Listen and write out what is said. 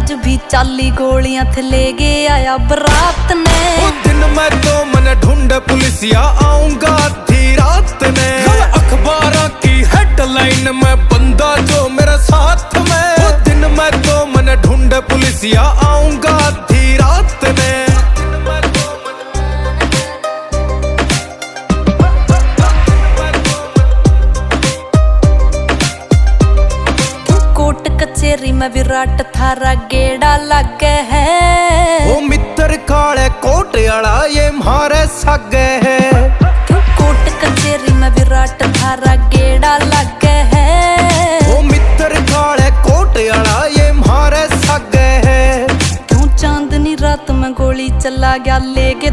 आज भी चाली गोलियां थे ले गए आया बरात ने। वो दिन मैं तो मन ढूंढ पुलिसिया आऊंगा आधी रात ने। अखबारों की हेडलाइन में बंदा जो मेरे साथ में। वो दिन मैं तो मन ढूंढ पुलिसिया आऊंगा आधी रात ने। कोर्ट कचेरी में विराट थारा गेड़ा लगे है। ओ मित्र काले कोट आला ये मारे सगे है। क्यों कोर्ट कचेरी में विराट थारा गेड़ा लगे है। ओ मित्र काले कोट आला ये मारे सगे है। क्यों चांदनी रात में गोली चला गया ले के